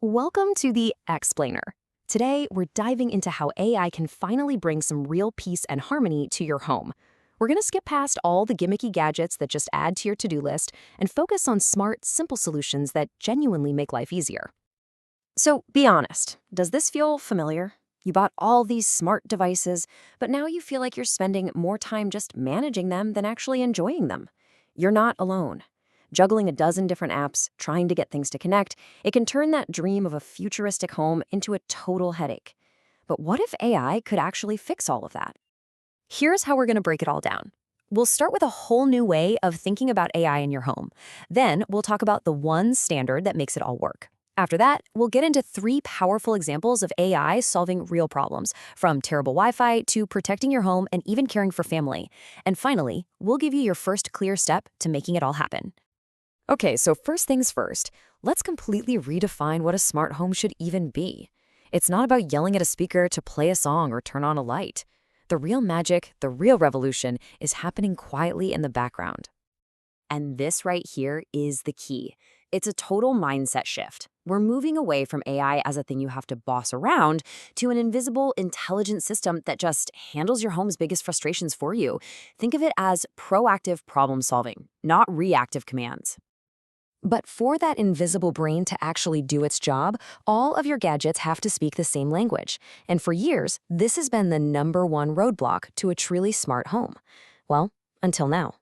Welcome to the Explainer. Today, we're diving into how AI can finally bring some real peace and harmony to your home. We're going to skip past all the gimmicky gadgets that just add to your to-do list and focus on smart, simple solutions that genuinely make life easier. So, be honest, does this feel familiar? You bought all these smart devices, but now you feel like you're spending more time just managing them than actually enjoying them. You're not alone. Juggling a dozen different apps, trying to get things to connect, it can turn that dream of a futuristic home into a total headache. But what if AI could actually fix all of that? Here's how we're going to break it all down. We'll start with a whole new way of thinking about AI in your home. Then we'll talk about the one standard that makes it all work. After that, we'll get into 3 powerful examples of AI solving real problems, from terrible Wi-Fi to protecting your home and even caring for family. And finally, we'll give you your first clear step to making it all happen. Okay, so first things first, let's completely redefine what a smart home should even be. It's not about yelling at a speaker to play a song or turn on a light. The real magic, the real revolution, is happening quietly in the background. And this right here is the key. It's a total mindset shift. We're moving away from AI as a thing you have to boss around to an invisible, intelligent system that just handles your home's biggest frustrations for you. Think of it as proactive problem solving, not reactive commands. But for that invisible brain to actually do its job, all of your gadgets have to speak the same language. And for years, this has been the #1 roadblock to a truly smart home. Well, until now.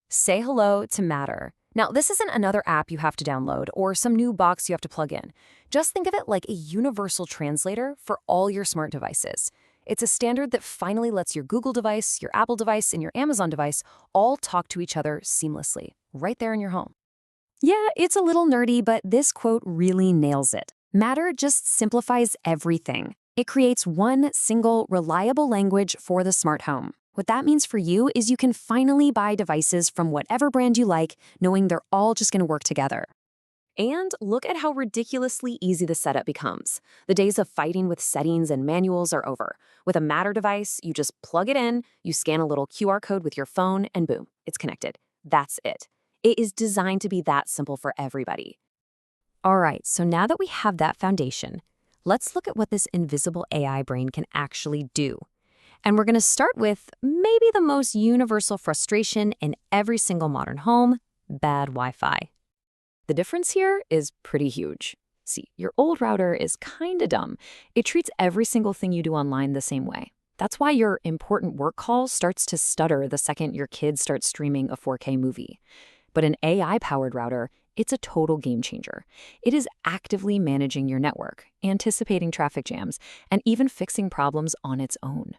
Say hello to Matter. Now, this isn't another app you have to download or some new box you have to plug in. Just think of it like a universal translator for all your smart devices. It's a standard that finally lets your Google device, your Apple device, and your Amazon device all talk to each other seamlessly, right there in your home. Yeah, it's a little nerdy, but this quote really nails it. Matter just simplifies everything. It creates one single, reliable language for the smart home. What that means for you is you can finally buy devices from whatever brand you like, knowing they're all just going to work together. And look at how ridiculously easy the setup becomes. The days of fighting with settings and manuals are over. With a Matter device, you just plug it in, you scan a little QR code with your phone, and boom, it's connected. That's it. It is designed to be that simple for everybody. All right, so now that we have that foundation, let's look at what this invisible AI brain can actually do. And we're going to start with maybe the most universal frustration in every single modern home: bad Wi-Fi. The difference here is pretty huge. See, your old router is kinda dumb. It treats every single thing you do online the same way. That's why your important work call starts to stutter the second your kids start streaming a 4K movie. But an AI-powered router, it's a total game changer. It is actively managing your network, anticipating traffic jams, and even fixing problems on its own.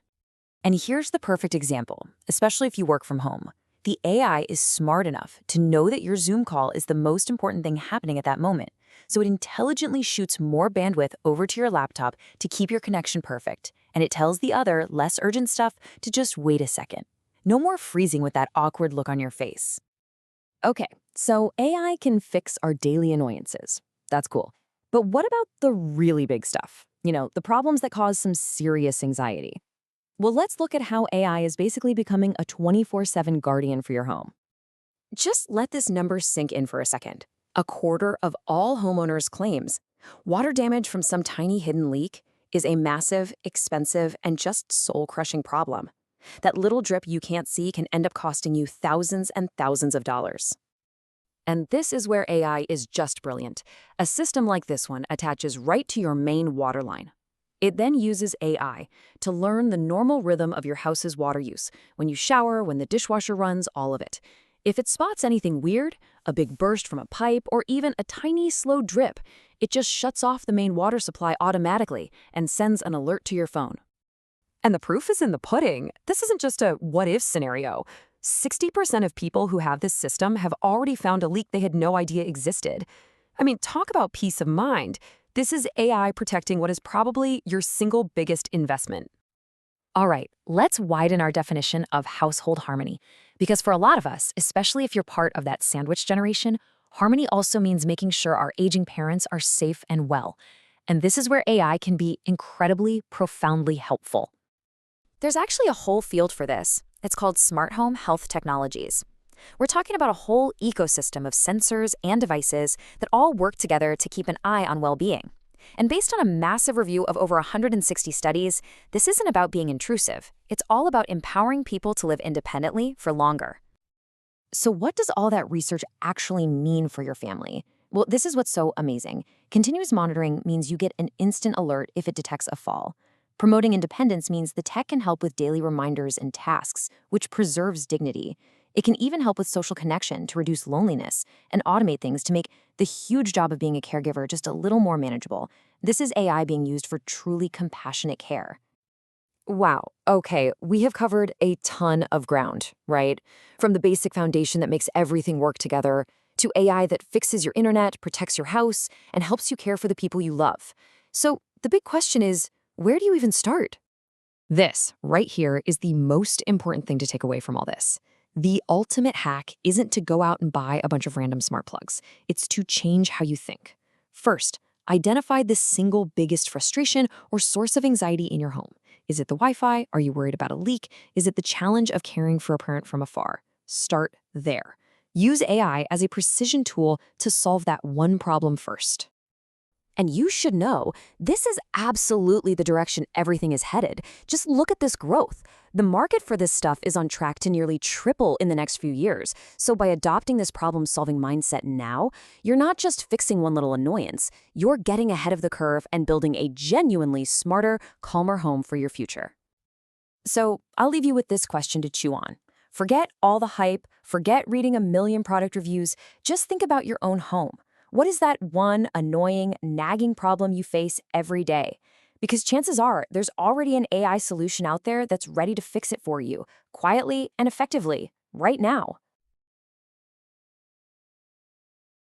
And here's the perfect example, especially if you work from home. The AI is smart enough to know that your Zoom call is the most important thing happening at that moment, so it intelligently shoots more bandwidth over to your laptop to keep your connection perfect, and it tells the other, less urgent stuff to just wait a second. No more freezing with that awkward look on your face. Okay, so AI can fix our daily annoyances. That's cool. But what about the really big stuff? The problems that cause some serious anxiety. Well, let's look at how AI is basically becoming a 24/7 guardian for your home. Just let this number sink in for a second. A quarter of all homeowners' claims water damage from some tiny hidden leak is a massive, expensive, and just soul-crushing problem. That little drip you can't see can end up costing you thousands and thousands of dollars. And this is where AI is just brilliant. A system like this one attaches right to your main water line. It then uses AI to learn the normal rhythm of your house's water use, when you shower, when the dishwasher runs, all of it. If it spots anything weird, a big burst from a pipe, or even a tiny slow drip, it just shuts off the main water supply automatically and sends an alert to your phone. And the proof is in the pudding. This isn't just a what-if scenario. 60% of people who have this system have already found a leak they had no idea existed. I mean, talk about peace of mind. This is AI protecting what is probably your single biggest investment. All right, let's widen our definition of household harmony. Because for a lot of us, especially if you're part of that sandwich generation, harmony also means making sure our aging parents are safe and well. And this is where AI can be incredibly, profoundly helpful. There's actually a whole field for this. It's called smart home health technologies. We're talking about a whole ecosystem of sensors and devices that all work together to keep an eye on well-being. And based on a massive review of over 160 studies, this isn't about being intrusive. It's all about empowering people to live independently for longer. So what does all that research actually mean for your family? Well, this is what's so amazing. Continuous monitoring means you get an instant alert if it detects a fall. Promoting independence means the tech can help with daily reminders and tasks, which preserves dignity. It can even help with social connection to reduce loneliness and automate things to make the huge job of being a caregiver just a little more manageable. This is AI being used for truly compassionate care. Wow. Okay, we have covered a ton of ground, right? From the basic foundation that makes everything work together to AI that fixes your internet, protects your house, and helps you care for the people you love. So the big question is, where do you even start? This right here is the most important thing to take away from all this. The ultimate hack isn't to go out and buy a bunch of random smart plugs. It's to change how you think. First, identify the single biggest frustration or source of anxiety in your home. Is it the Wi-Fi? Are you worried about a leak? Is it the challenge of caring for a parent from afar? Start there. Use AI as a precision tool to solve that one problem first. And you should know, this is absolutely the direction everything is headed. Just look at this growth. The market for this stuff is on track to nearly triple in the next few years. So by adopting this problem-solving mindset now, you're not just fixing one little annoyance, you're getting ahead of the curve and building a genuinely smarter, calmer home for your future. So I'll leave you with this question to chew on. Forget all the hype, forget reading a million product reviews, just think about your own home. What is that one annoying, nagging problem you face every day? Because chances are there's already an AI solution out there that's ready to fix it for you, quietly and effectively, right now.